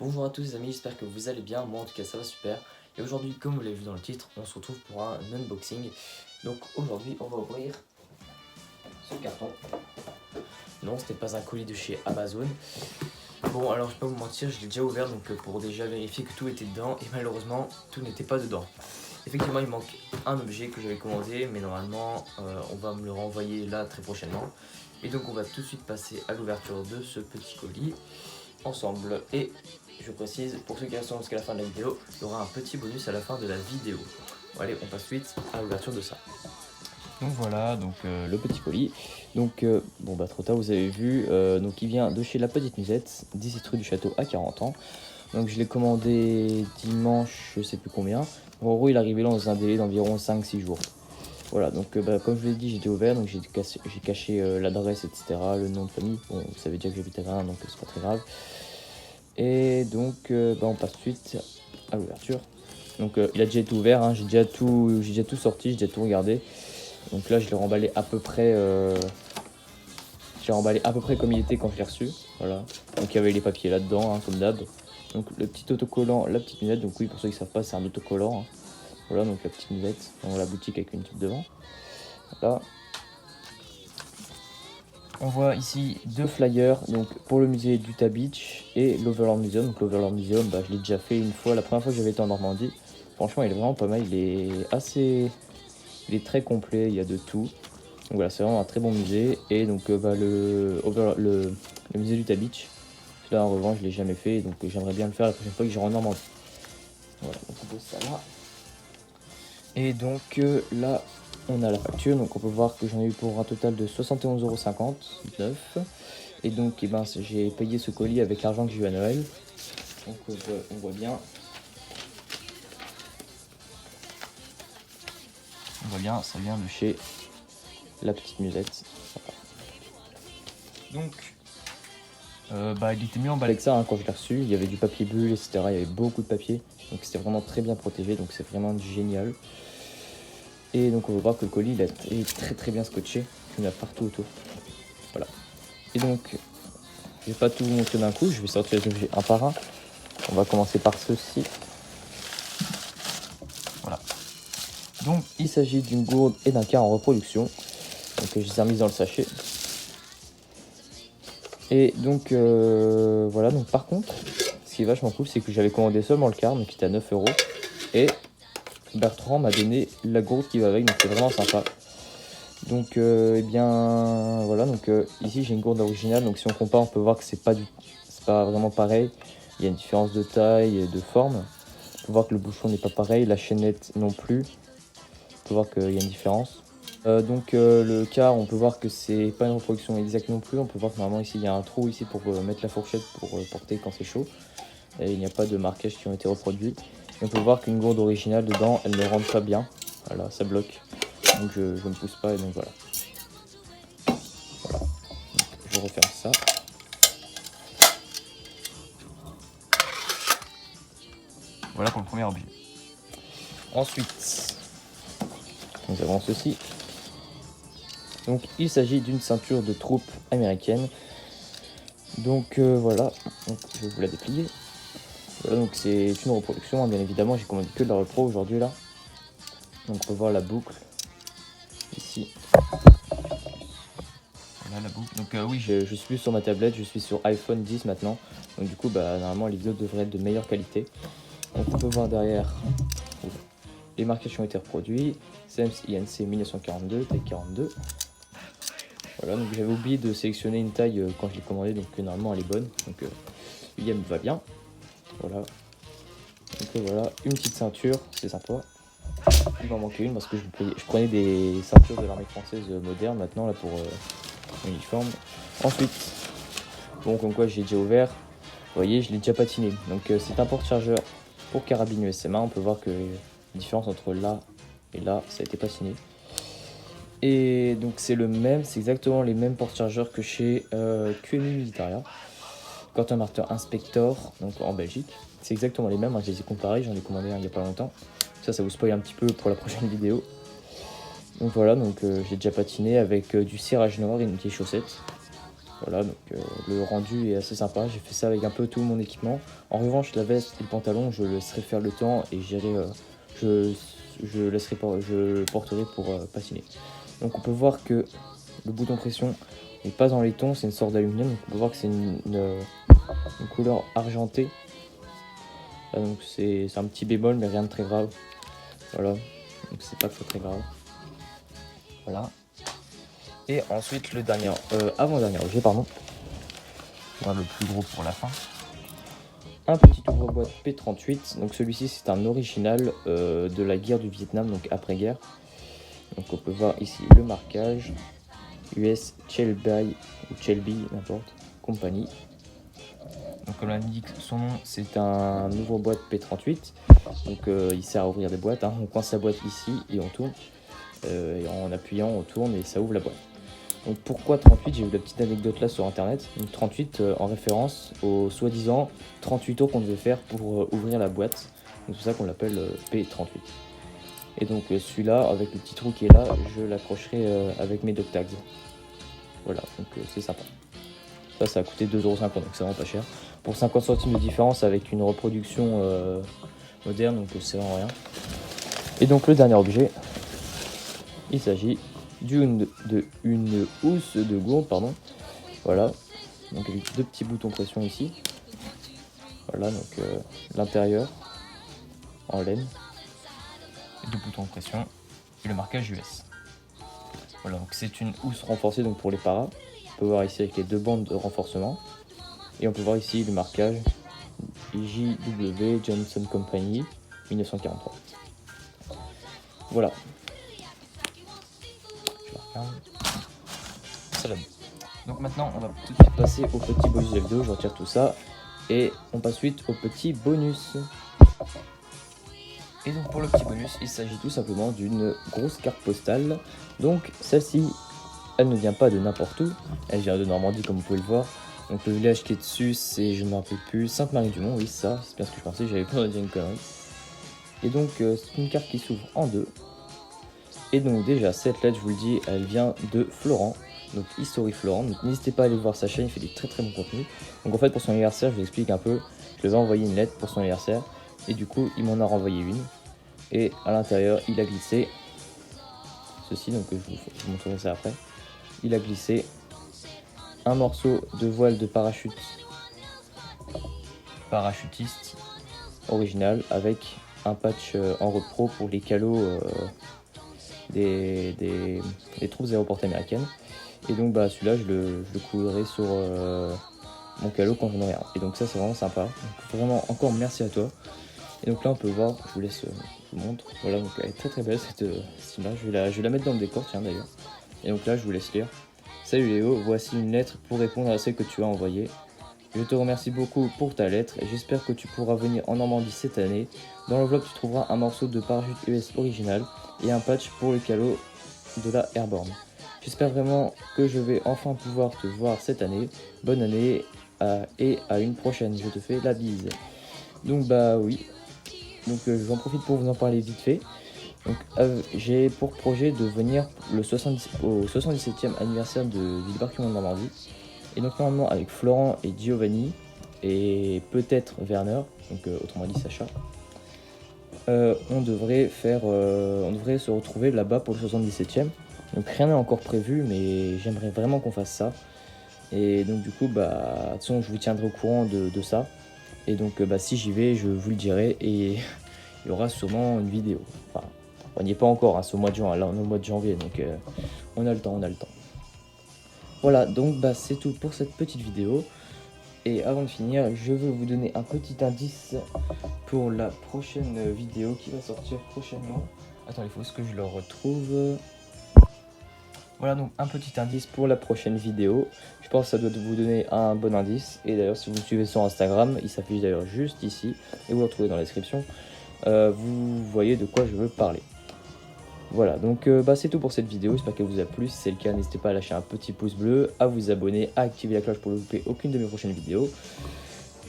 Bonjour à tous les amis, j'espère que vous allez bien, moi en tout cas ça va super. Et aujourd'hui, comme vous l'avez vu dans le titre, on se retrouve pour un unboxing. Donc aujourd'hui, on va ouvrir ce carton. Non, ce n'est pas un colis de chez Amazon. Bon, alors je vais pas vous mentir, je l'ai déjà ouvert donc pour déjà vérifier que tout était dedans. Et malheureusement, tout n'était pas dedans. Effectivement, il manque un objet que j'avais commandé, mais normalement, on va me le renvoyer là très prochainement. Et donc on va tout de suite passer à l'ouverture de ce petit colis ensemble. Et je précise, pour ceux qui restent jusqu'à la fin de la vidéo, il y aura un petit bonus à la fin de la vidéo. Bon, allez, on passe vite à l'ouverture de ça. Donc voilà, donc le petit colis. Donc bon bah trop tard, vous avez vu. Donc il vient de chez La Petite Musette, 17 rue du Château à 40 ans. Donc je l'ai commandé dimanche, je sais plus combien. En gros, il est arrivé là dans un délai d'environ 5-6 jours. Voilà, donc comme je vous l'ai dit, j'étais ouvert, donc j'ai caché l'adresse, etc., le nom de famille. Bon, vous savez déjà que j'habite à Grain, donc c'est pas très grave. Et donc on passe tout de suite à l'ouverture. Donc il a déjà été ouvert, hein, j'ai déjà tout sorti, j'ai déjà tout regardé. Donc là je l'ai remballé à peu près comme il était quand je l'ai reçu. Voilà. Donc il y avait les papiers là-dedans, hein, comme d'hab. Donc le petit autocollant, la petite musette. Donc oui, pour ceux qui ne savent pas, c'est un autocollant, hein. Voilà, donc la petite musette dans la boutique avec une tube devant. Voilà. On voit ici deux flyers, donc pour le musée d'Utah Beach et l'Overland Museum. Donc l'Overland Museum, je l'ai déjà fait une fois, la première fois que j'avais été en Normandie. Franchement, il est vraiment pas mal, il est très complet, il y a de tout. Donc voilà, c'est vraiment un très bon musée. Et donc le musée d'Utah Beach, là en revanche, je l'ai jamais fait, donc j'aimerais bien le faire la prochaine fois que j'irai en Normandie. Voilà, donc on pose ça là. Et donc là, on a la facture, donc on peut voir que j'en ai eu pour un total de 71,59 €. Et donc j'ai payé ce colis avec l'argent que j'ai eu à Noël. Donc on voit bien. On voit bien, ça vient de chez La Petite Musette. Donc il était mieux emballé avec ça, hein, quand je l'ai reçu. Il y avait du papier bulle, etc. Il y avait beaucoup de papier. Donc c'était vraiment très bien protégé, donc c'est vraiment génial. Et donc on va voir que le colis est très très bien scotché. Il y en a partout autour. Voilà. Et donc je vais pas tout vous montrer d'un coup, je vais sortir les objets un par un. On va commencer par ceci. Voilà. Donc il s'agit d'une gourde et d'un quart en reproduction. Donc je les ai remis dans le sachet. Et donc voilà, donc par contre, ce qui est vachement cool, c'est que j'avais commandé seulement le quart, donc il était à 9 €. Et Bertrand m'a donné la gourde qui va avec, donc c'est vraiment sympa. Donc voilà, donc ici j'ai une gourde originale, donc si on compare, on peut voir que c'est pas vraiment pareil. Il y a une différence de taille et de forme. On peut voir que le bouchon n'est pas pareil, la chaînette non plus. On peut voir qu'il y a une différence. Le quart, on peut voir que c'est pas une reproduction exacte non plus. On peut voir que normalement ici il y a un trou ici pour mettre la fourchette pour porter quand c'est chaud. Et il n'y a pas de marquages qui ont été reproduits. Et on peut voir qu'une gourde originale dedans, elle ne rentre pas bien. Voilà, ça bloque. Donc je ne pousse pas et donc voilà. Voilà. Donc, je referme ça. Voilà pour le premier objet. Ensuite, nous avons ceci. Donc il s'agit d'une ceinture de troupe américaine. Donc voilà, donc, je vais vous la déplier. Voilà, donc c'est une reproduction, hein, bien évidemment, j'ai commandé que de la repro aujourd'hui là. Donc on peut voir la boucle ici. Voilà la boucle. Donc oui, je suis plus sur ma tablette, je suis sur iPhone 10 maintenant. Donc du coup, normalement les vidéos devraient être de meilleure qualité. Donc on peut voir derrière les marquages qui ont été reproduits. SEMS INC 1942, taille 42. Voilà, donc j'avais oublié de sélectionner une taille quand je l'ai commandé, donc normalement elle est bonne. Donc William va bien. Voilà. Donc voilà, une petite ceinture, c'est sympa. Il m'en manquait une parce que je prenais des ceintures de l'armée française moderne maintenant là pour uniforme. Ensuite, bon comme quoi j'ai déjà ouvert, vous voyez je l'ai déjà patiné. Donc c'est un porte-chargeur pour carabine USMA. On peut voir que la différence entre là et là, ça a été patiné. Et donc c'est exactement les mêmes porte-chargeurs que chez QMI Militaria. Quentin Martin Inspector, donc en Belgique. C'est exactement les mêmes, hein, je les ai comparés, j'en ai commandé un il n'y a pas longtemps. Ça vous spoil un petit peu pour la prochaine vidéo. Donc voilà, donc j'ai déjà patiné avec du cirage noir et une vieille chaussette. Voilà, donc le rendu est assez sympa. J'ai fait ça avec un peu tout mon équipement. En revanche, la veste et le pantalon, je laisserai faire le temps et je le porterai pour patiner. Donc on peut voir que le bouton pression n'est pas en laiton, c'est une sorte d'aluminium. Donc on peut voir que c'est une couleur argentée. Donc c'est un petit bémol, mais rien de très grave. Voilà, donc c'est pas très grave. Voilà. Et ensuite le dernier, avant-dernier objet, pardon. On va le plus gros pour la fin. Un petit ouvre-boîte P38. Donc celui-ci c'est un original de la guerre du Vietnam, donc après-guerre. Donc on peut voir ici le marquage US Chelby ou Chelby, n'importe, compagnie. Donc comme l'indique son nom, c'est un ouvre-boîte P38. Donc il sert à ouvrir des boîtes. On coince la boîte ici et on tourne. Et en appuyant, on tourne et ça ouvre la boîte. Donc pourquoi 38? J'ai vu la petite anecdote là sur internet. Donc 38 en référence au soi-disant 38 tours qu'on devait faire pour ouvrir la boîte. Donc c'est pour ça qu'on l'appelle P38. Et donc celui-là, avec le petit trou qui est là, je l'accrocherai avec mes duct tags. Voilà, donc c'est sympa. Ça a coûté 2,50€, donc c'est vraiment pas cher. Pour 50 centimes de différence avec une reproduction moderne, donc c'est vraiment rien. Et donc le dernier objet, il s'agit d'une housse de gourde, pardon. Voilà, donc avec 2 petits boutons pression ici. Voilà, donc l'intérieur en laine, 2 boutons de pression et le marquage US. Voilà, donc c'est une housse renforcée donc pour les paras. On peut voir ici avec les 2 bandes de renforcement. Et on peut voir ici le marquage JW Johnson Company 1943. Voilà. Donc maintenant on va tout de suite passer au petit bonus de la vidéo. Je retire tout ça et on passe suite au petit bonus. Et donc pour le petit bonus, il s'agit tout simplement d'une grosse carte postale. Donc celle-ci, elle ne vient pas de n'importe où, elle vient de Normandie comme vous pouvez le voir. Donc le village qui est dessus, c'est, je ne me rappelle plus, Sainte-Marie-du-Mont, oui ça, c'est bien ce que je pensais, j'avais peur de dire une connerie. Et donc c'est une carte qui s'ouvre en 2. Et donc déjà cette lettre, je vous le dis, elle vient de Florent, donc History Florent. Donc n'hésitez pas à aller voir sa chaîne, il fait des très bons contenus. Donc en fait pour son anniversaire, je vous explique un peu, je lui ai envoyé une lettre pour son anniversaire. Et du coup il m'en a renvoyé une. Et à l'intérieur il a glissé ceci, donc je vous montrerai ça après. Il a glissé un morceau de voile de parachutiste original avec un patch en repro pour les calots des troupes aéroportées américaines. Et donc bah celui-là je le coulerai sur mon calot quand j'en aurai un. Et donc ça c'est vraiment sympa. Donc vraiment encore merci à toi. Et donc là on peut voir, je vous laisse, je vous montre. Voilà, donc elle est très belle cette image. Je vais la mettre dans le décor, tiens d'ailleurs. Et donc là je vous laisse lire. Salut Léo, voici une lettre pour répondre à celle que tu as envoyée. Je te remercie beaucoup pour ta lettre et j'espère que tu pourras venir en Normandie cette année. Dans l'enveloppe tu trouveras un morceau de parachute US original et un patch pour le calot de la Airborne. J'espère vraiment que je vais enfin pouvoir te voir cette année. Bonne année et à une prochaine. Je te fais la bise. Donc bah oui. Donc j'en profite pour vous en parler vite fait. Donc j'ai pour projet de venir au 77e anniversaire de Villebarquillon en Normandie. Et donc normalement avec Florent et Giovanni et peut-être Werner, donc autrement dit Sacha, on devrait se retrouver là-bas pour le 77e. Donc rien n'est encore prévu, mais j'aimerais vraiment qu'on fasse ça. Et donc du coup, bah, de toute façon, je vous tiendrai au courant de ça. Et donc bah, si j'y vais, je vous le dirai et il y aura sûrement une vidéo. Enfin, on n'y est pas encore, hein, c'est au mois de juin, là on est au mois de janvier, donc on a le temps. Voilà, donc bah, c'est tout pour cette petite vidéo. Et avant de finir, je veux vous donner un petit indice pour la prochaine vidéo qui va sortir prochainement. Attends, il faut que je le retrouve. Voilà, donc un petit indice pour la prochaine vidéo. Je pense que ça doit vous donner un bon indice. Et d'ailleurs, si vous me suivez sur Instagram, il s'affiche d'ailleurs juste ici. Et vous le retrouvez dans la description. Vous voyez de quoi je veux parler. Voilà, donc bah, c'est tout pour cette vidéo, j'espère qu'elle vous a plu. Si c'est le cas, n'hésitez pas à lâcher un petit pouce bleu, à vous abonner, à activer la cloche pour ne louper aucune de mes prochaines vidéos.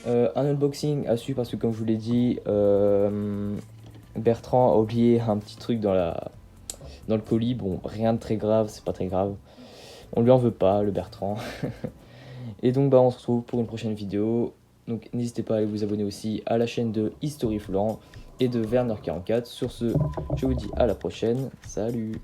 Un unboxing à suivre parce que comme je vous l'ai dit, Bertrand a oublié un petit truc dans le colis. Bon, rien de très grave, c'est pas très grave. On lui en veut pas, le Bertrand. Et donc bah on se retrouve pour une prochaine vidéo. Donc n'hésitez pas à aller vous abonner aussi à la chaîne de History Florent et de Werner44. Sur ce, je vous dis à la prochaine. Salut!